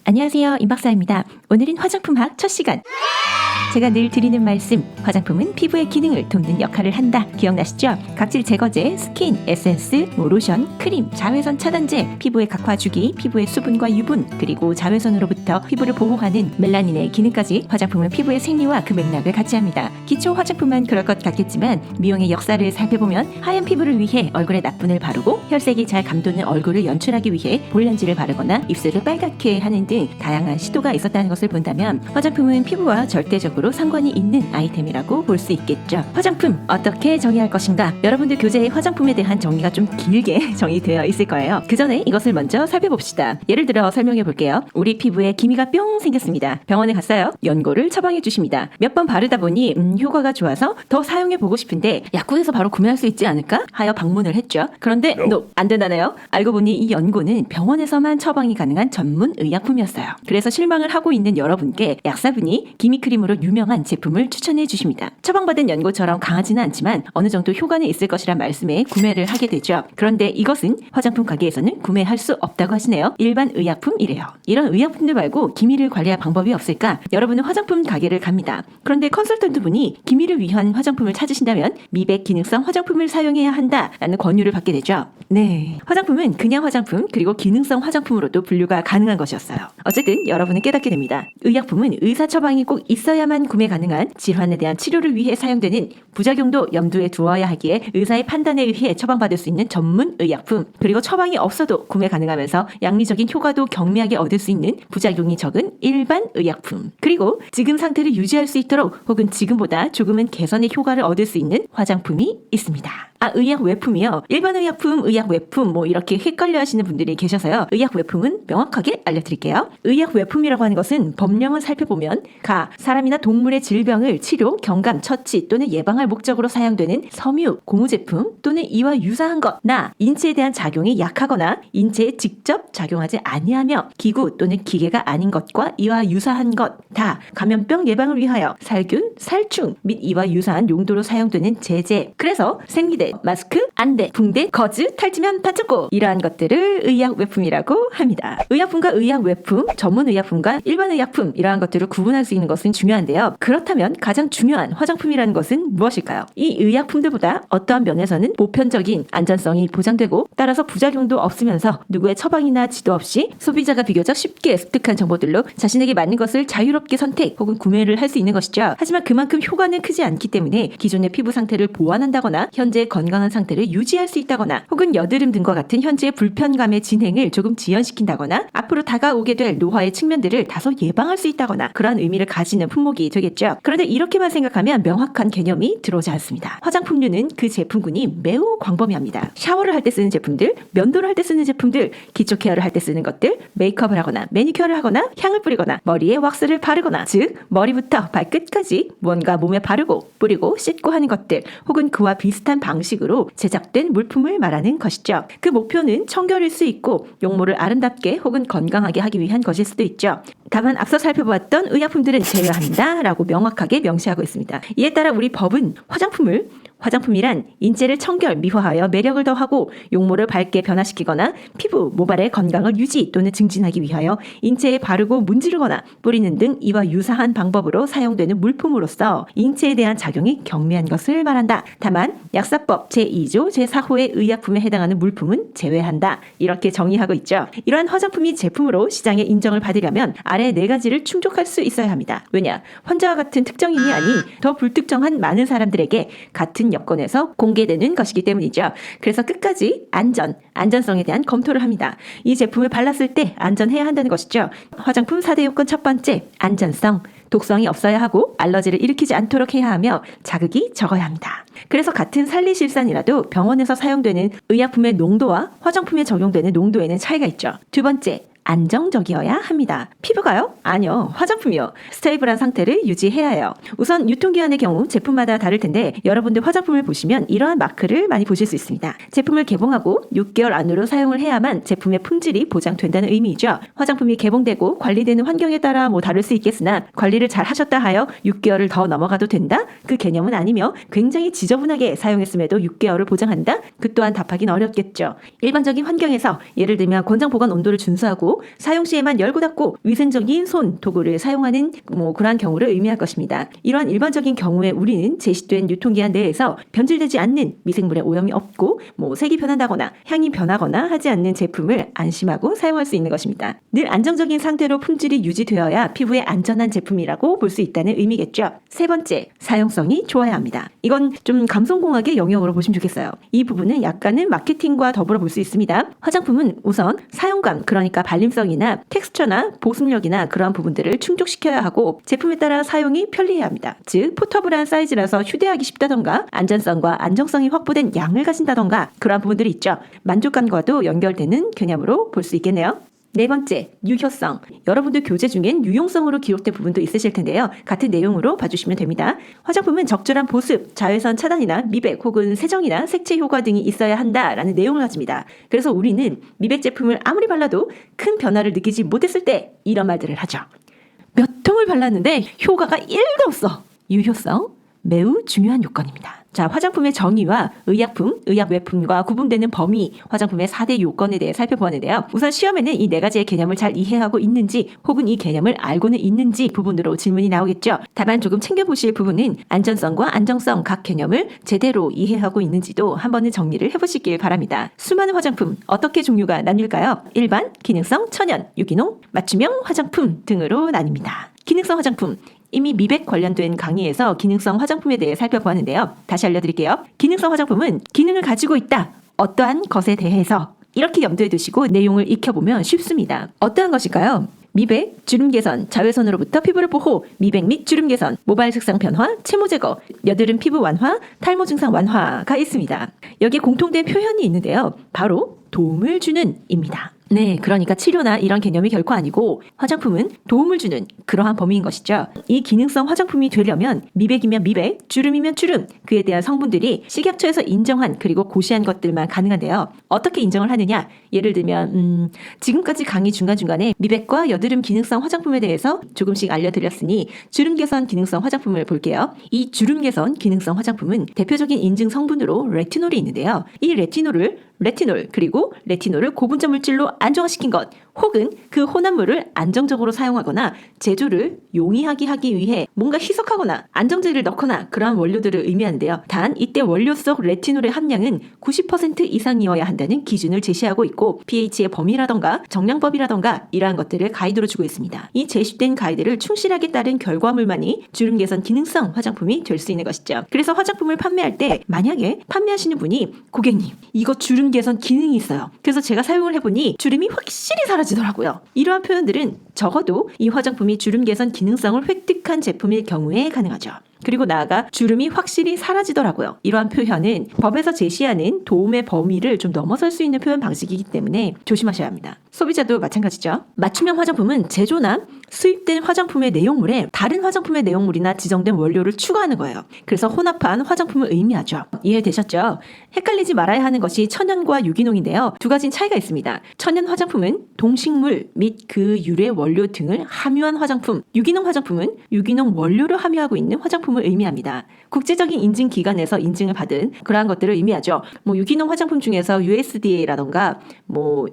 안녕하세요, 임박사입니다. 오늘은 화장품학 첫 시간. 제가 늘 드리는 말씀, 화장품은 피부의 기능을 돕는 역할을 한다. 기억나시죠? 각질 제거제, 스킨, 에센스, 로션, 크림, 자외선 차단제, 피부의 각화주기, 피부의 수분과 유분, 그리고 자외선으로부터 피부를 보호하는 멜라닌의 기능까지 화장품은 피부의 생리와 그 맥락을 같이 합니다. 기초 화장품만 그럴 것 같겠지만 미용의 역사를 살펴보면 하얀 피부를 위해 얼굴에 나쁜을 바르고 혈색이 잘 감도는 얼굴을 연출하기 위해 볼렌즈를 바르거나 입술을 빨갛게 하는 등 다양한 시도가 있었다는 것을 본다면 화장품은 피부와 절대적으로 상관이 있는 아이템이라고 볼 수 있겠죠. 화장품 어떻게 정의할 것인가? 여러분들 교재에 화장품에 대한 정의가 좀 길게 정의되어 있을 거예요. 그 전에 이것을 먼저 살펴봅시다. 예를 들어 설명해 볼게요. 우리 피부에 기미가 뿅 생겼습니다. 병원에 갔어요. 연고를 처방해 주십니다. 몇 번 바르다 보니 효과가 좋아서 더 사용해 보고 싶은데 약국에서 바로 구매할 수 있지 않을까? 하여 방문을 했죠. 그런데 안 된다네요. 알고 보니 이 연고는 병원에서만 처방이 가능한 전문 의약품이었어요. 그래서 실망을 하고 있는 여러분께 약사분이 기미크림으로 유명한 제품을 추천해 주십니다. 처방받은 연고처럼 강하지는 않지만 어느 정도 효과는 있을 것이란 말씀에 구매를 하게 되죠. 그런데 이것은 화장품 가게에서는 구매할 수 없다고 하시네요. 일반 의약품이래요. 이런 의약품들 말고 기미를 관리할 방법이 없을까? 여러분은 화장품 가게를 갑니다. 그런데 컨설턴트 분이 기미를 위한 화장품을 찾으신다면 미백 기능성 화장품을 사용해야 한다라는 권유를 받게 되죠. 네, 화장품은 그냥 화장품 그리고 기능성 화장품으로도 분류가 가능한 것이었어요. 어쨌든 여러분은 깨닫게 됩니다. 의약품은 의사 처방이 꼭 있어야만 구매 가능한 질환에 대한 치료를 위해 사용되는 부작용도 염두에 두어야 하기에 의사의 판단에 의해 처방받을 수 있는 전문 의약품, 그리고 처방이 없어도 구매 가능하면서 양리적인 효과도 경미하게 얻을 수 있는 부작용이 적은 일반 의약품, 그리고 지금 상태를 유지할 수 있도록 혹은 지금보다 조금은 개선의 효과를 얻을 수 있는 화장품이 있습니다. 의약 외품이요. 일반 의약품, 의약 외품 이렇게 헷갈려 하시는 분들이 계셔서요. 의약 외품은 명확하게 알려드릴게요. 의약 외품이라고 하는 것은 법령을 살펴보면 사람이나 동물의 질병을 치료, 경감, 처치 또는 예방할 목적으로 사용되는 섬유, 고무 제품 또는 이와 유사한 것, 인체에 대한 작용이 약하거나 인체에 직접 작용하지 아니하며 기구 또는 기계가 아닌 것과 이와 유사한 것, 감염병 예방을 위하여 살균, 살충 및 이와 유사한 용도로 사용되는 제재, 그래서 생리대, 마스크, 안대, 붕대, 거즈, 탈지면 반창고, 이러한 것들을 의약 외품이라고 합니다. 의약품과 의약 외품, 전문 의약품과 일반 의약품, 이러한 것들을 구분할 수 있는 것은 중요한데요. 그렇다면 가장 중요한 화장품이라는 것은 무엇일까요? 이 의약품들보다 어떠한 면에서는 보편적인 안전성이 보장되고 따라서 부작용도 없으면서 누구의 처방이나 지도 없이 소비자가 비교적 쉽게 습득한 정보들로 자신에게 맞는 것을 자유롭게 선택 혹은 구매를 할 수 있는 것이죠. 하지만 그만큼 효과는 크지 않기 때문에 기존의 피부 상태를 보완한다거나 현재 건강한 상태를 유지할 수 있다거나 혹은 여드름 등과 같은 현재의 불편감의 진행을 조금 지연시킨다거나 앞으로 다가오게 될 노화의 측면들을 다소 예방할 수 있다거나 그러한 의미를 가지는 품목이 되겠죠. 그런데 이렇게만 생각하면 명확한 개념이 들어오지 않습니다. 화장품류는 그 제품군이 매우 광범위합니다. 샤워를 할 때 쓰는 제품들, 면도를 할 때 쓰는 제품들, 기초 케어를 할 때 쓰는 것들, 메이크업을 하거나 매니큐어를 하거나 향을 뿌리거나 머리에 왁스를 바르거나, 즉 머리부터 발끝까지 뭔가 몸에 바르고 뿌리고 씻고 하는 것들 혹은 그와 비슷한 방식으로 제작된 물품을 말하는 것이죠. 그 목표는 청결일 수 있고 용모를 아름답게 혹은 건강하게 하기 위한 것일 수도 있죠. 다만 앞서 살펴보았던 의약품들은 제외한다 라고 명확하게 명시하고 있습니다. 이에 따라 우리 법은 화장품이란 인체를 청결, 미화하여 매력을 더하고 용모를 밝게 변화시키거나 피부, 모발의 건강을 유지 또는 증진하기 위하여 인체에 바르고 문지르거나 뿌리는 등 이와 유사한 방법으로 사용되는 물품으로서 인체에 대한 작용이 경미한 것을 말한다. 다만 약사법 제2조 제4호의 의약품에 해당하는 물품은 제외한다. 이렇게 정의하고 있죠. 이러한 화장품이 제품으로 시장에 인정을 받으려면 아래 4가지를 충족할 수 있어야 합니다. 왜냐? 환자와 같은 특정인이 아닌 더 불특정한 많은 사람들에게 같은 여건에서 공개되는 것이기 때문이죠. 그래서 끝까지 안전성에 대한 검토를 합니다. 이 제품을 발랐을 때 안전해야 한다는 것이죠. 화장품 4대 요건 첫 번째, 안전성. 독성이 없어야 하고 알러지를 일으키지 않도록 해야 하며 자극이 적어야 합니다. 그래서 같은 살리실산이라도 병원에서 사용되는 의약품의 농도와 화장품에 적용되는 농도에는 차이가 있죠. 두 번째, 안정적이어야 합니다. 피부가요? 아니요. 화장품이요. 스테이블한 상태를 유지해야 해요. 우선 유통기한의 경우 제품마다 다를 텐데 여러분들 화장품을 보시면 이러한 마크를 많이 보실 수 있습니다. 제품을 개봉하고 6개월 안으로 사용을 해야만 제품의 품질이 보장된다는 의미이죠. 화장품이 개봉되고 관리되는 환경에 따라 다를 수 있겠으나 관리를 잘 하셨다 하여 6개월을 더 넘어가도 된다? 그 개념은 아니며 굉장히 지저분하게 사용했음에도 6개월을 보장한다? 그 또한 답하기는 어렵겠죠. 일반적인 환경에서 예를 들면 권장 보관 온도를 준수하고 그리고 사용 시에만 열고 닫고 위생적인 손, 도구를 사용하는 그러한 경우를 의미할 것입니다. 이러한 일반적인 경우에 우리는 제시된 유통기한 내에서 변질되지 않는 미생물의 오염이 없고 색이 변한다거나 향이 변하거나 하지 않는 제품을 안심하고 사용할 수 있는 것입니다. 늘 안정적인 상태로 품질이 유지되어야 피부에 안전한 제품이라고 볼 수 있다는 의미겠죠. 세 번째, 사용성이 좋아야 합니다. 이건 좀 감성공학의 영역으로 보시면 좋겠어요. 이 부분은 약간은 마케팅과 더불어 볼 수 있습니다. 화장품은 우선 사용감, 그러니까 발림성이나 텍스처나 보습력이나 그러한 부분들을 충족시켜야 하고 제품에 따라 사용이 편리해야 합니다. 즉 포터블한 사이즈라서 휴대하기 쉽다던가 안전성과 안정성이 확보된 양을 가진다던가 그러한 부분들이 있죠. 만족감과도 연결되는 개념으로 볼 수 있겠네요. 네 번째, 유효성. 여러분들 교재 중엔 유용성으로 기록된 부분도 있으실 텐데요. 같은 내용으로 봐주시면 됩니다. 화장품은 적절한 보습, 자외선 차단이나 미백 혹은 세정이나 색채 효과 등이 있어야 한다라는 내용을 가집니다. 그래서 우리는 미백 제품을 아무리 발라도 큰 변화를 느끼지 못했을 때 이런 말들을 하죠. 몇 통을 발랐는데 효과가 1도 없어. 유효성, 매우 중요한 요건입니다. 자, 화장품의 정의와 의약품, 의약외품과 구분되는 범위, 화장품의 4대 요건에 대해 살펴보았는데요. 우선 시험에는 이 4가지의 개념을 잘 이해하고 있는지 혹은 이 개념을 알고는 있는지 부분으로 질문이 나오겠죠. 다만 조금 챙겨보실 부분은 안전성과 안정성 각 개념을 제대로 이해하고 있는지도 한 번은 정리를 해보시길 바랍니다. 수많은 화장품 어떻게 종류가 나뉠까요? 일반, 기능성, 천연, 유기농, 맞춤형 화장품 등으로 나뉩니다. 기능성 화장품, 이미 미백 관련된 강의에서 기능성 화장품에 대해 살펴보았는데요. 다시 알려드릴게요. 기능성 화장품은 기능을 가지고 있다. 어떠한 것에 대해서 이렇게 염두에 두시고 내용을 익혀보면 쉽습니다. 어떠한 것일까요? 미백, 주름 개선, 자외선으로부터 피부를 보호, 미백 및 주름 개선, 모발 색상 변화, 채모 제거, 여드름 피부 완화, 탈모 증상 완화가 있습니다. 여기에 공통된 표현이 있는데요. 바로 도움을 주는 입니다. 네, 그러니까 치료나 이런 개념이 결코 아니고 화장품은 도움을 주는 그러한 범위인 것이죠. 이 기능성 화장품이 되려면 미백이면 미백, 주름이면 주름, 그에 대한 성분들이 식약처에서 인정한 그리고 고시한 것들만 가능한데요. 어떻게 인정을 하느냐? 예를 들면 지금까지 강의 중간중간에 미백과 여드름 기능성 화장품에 대해서 조금씩 알려드렸으니 주름 개선 기능성 화장품을 볼게요. 이 주름 개선 기능성 화장품은 대표적인 인증 성분으로 레티놀이 있는데요. 이 레티놀 그리고 레티놀을 고분자 물질로 안정화시킨 것 혹은 그 혼합물을 안정적으로 사용하거나 제조를 용이하게 하기 위해 뭔가 희석하거나 안정제를 넣거나 그러한 원료들을 의미하는데요. 단 이때 원료 속 레티놀의 함량은 90% 이상이어야 한다는 기준을 제시하고 있고 pH의 범위라던가 정량법이라던가 이러한 것들을 가이드로 주고 있습니다. 이 제시된 가이드를 충실하게 따른 결과물만이 주름 개선 기능성 화장품이 될 수 있는 것이죠. 그래서 화장품을 판매할 때 만약에 판매하시는 분이 고객님 이거 주름 개선 기능이 있어요. 그래서 제가 사용을 해보니 주름이 확실히 사라지더라고요. 이러한 표현들은 적어도 이 화장품이 주름 개선 기능성을 획득한 제품일 경우에 가능하죠. 그리고 나아가 주름이 확실히 사라지더라고요. 이러한 표현은 법에서 제시하는 도움의 범위를 좀 넘어설 수 있는 표현 방식이기 때문에 조심하셔야 합니다. 소비자도 마찬가지죠. 맞춤형 화장품은 제조나 수입된 화장품의 내용물에 다른 화장품의 내용물이나 지정된 원료를 추가하는 거예요. 그래서 혼합한 화장품을 의미하죠. 이해되셨죠? 헷갈리지 말아야 하는 것이 천연과 유기농인데요. 두 가지 차이가 있습니다. 천연 화장품은 동식물 및 그 유래 원료 등을 함유한 화장품, 유기농 화장품은 유기농 원료를 함유하고 있는 화장품을 의미합니다. 국제적인 인증 기관에서 인증을 받은 그러한 것들을 의미하죠. 유기농 화장품 중에서 USDA라던가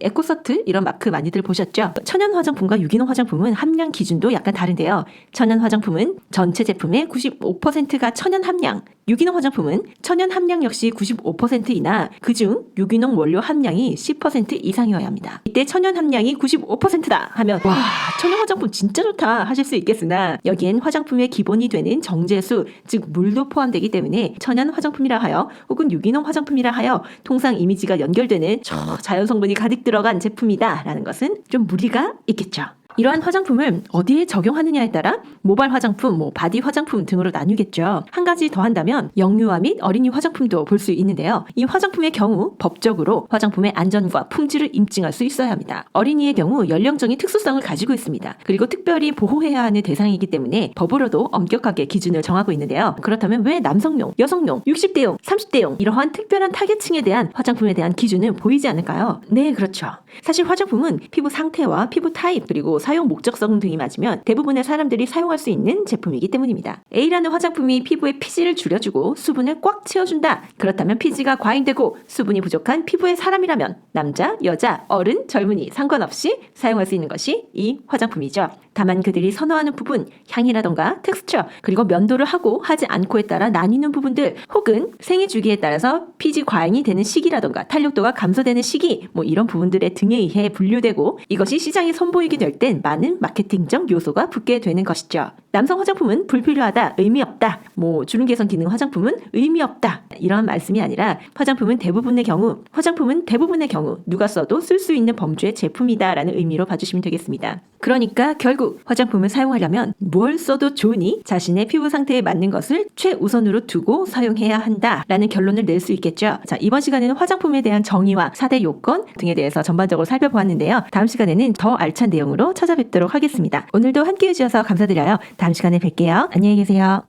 에코서트 이런 마크 많이들 보셨죠? 천연 화장품과 유기농 화장품은 함량 기준도 약간 다른데요. 천연 화장품은 전체 제품의 95%가 천연 함량, 유기농 화장품은 천연 함량 역시 95%이나 그중 유기농 원료 함량이 10% 이상이어야 합니다. 이때 천연 함량이 95%다 하면 와 천연 화장품 진짜 좋다 하실 수 있겠으나 여기엔 화장품의 기본이 되는 정제수 즉 물도 포함되기 때문에 천연 화장품이라 하여 혹은 유기농 화장품이라 하여 통상 이미지가 연결되는 자연 성분이 가득 들어간 제품이다 라는 것은 좀 무리가 있겠죠. 이러한 화장품을 어디에 적용하느냐에 따라 모발 화장품, 바디 화장품 등으로 나뉘겠죠. 한 가지 더 한다면 영유아 및 어린이 화장품도 볼 수 있는데요. 이 화장품의 경우 법적으로 화장품의 안전과 품질을 인증할 수 있어야 합니다. 어린이의 경우 연령적인 특수성을 가지고 있습니다. 그리고 특별히 보호해야 하는 대상이기 때문에 법으로도 엄격하게 기준을 정하고 있는데요. 그렇다면 왜 남성용, 여성용, 60대용, 30대용 이러한 특별한 타겟층에 대한 화장품에 대한 기준은 보이지 않을까요? 네, 그렇죠. 사실 화장품은 피부 상태와 피부 타입 그리고 사용 목적성 등이 맞으면 대부분의 사람들이 사용할 수 있는 제품이기 때문입니다. A라는 화장품이 피부의 피지를 줄여주고 수분을 꽉 채워준다. 그렇다면 피지가 과잉되고 수분이 부족한 피부의 사람이라면 남자, 여자, 어른, 젊은이 상관없이 사용할 수 있는 것이 이 화장품이죠. 다만 그들이 선호하는 부분, 향이라던가 텍스처, 그리고 면도를 하고 하지 않고에 따라 나뉘는 부분들, 혹은 생애 주기에 따라서 피지 과잉이 되는 시기라던가 탄력도가 감소되는 시기, 이런 부분들의 등에 의해 분류되고 이것이 시장에 선보이게 될 땐 많은 마케팅적 요소가 붙게 되는 것이죠. 남성 화장품은 불필요하다, 의미 없다, 주름 개선 기능 화장품은 의미 없다, 이런 말씀이 아니라 화장품은 대부분의 경우 누가 써도 쓸 수 있는 범주의 제품이다라는 의미로 봐주시면 되겠습니다. 그러니까 결국 화장품을 사용하려면 뭘 써도 좋으니 자신의 피부 상태에 맞는 것을 최우선으로 두고 사용해야 한다라는 결론을 낼 수 있겠죠. 자, 이번 시간에는 화장품에 대한 정의와 4대 요건 등에 대해서 전반적으로 살펴보았는데요. 다음 시간에는 더 알찬 내용으로 찾아뵙도록 하겠습니다. 오늘도 함께해 주셔서 감사드려요. 다음 시간에 뵐게요. 안녕히 계세요.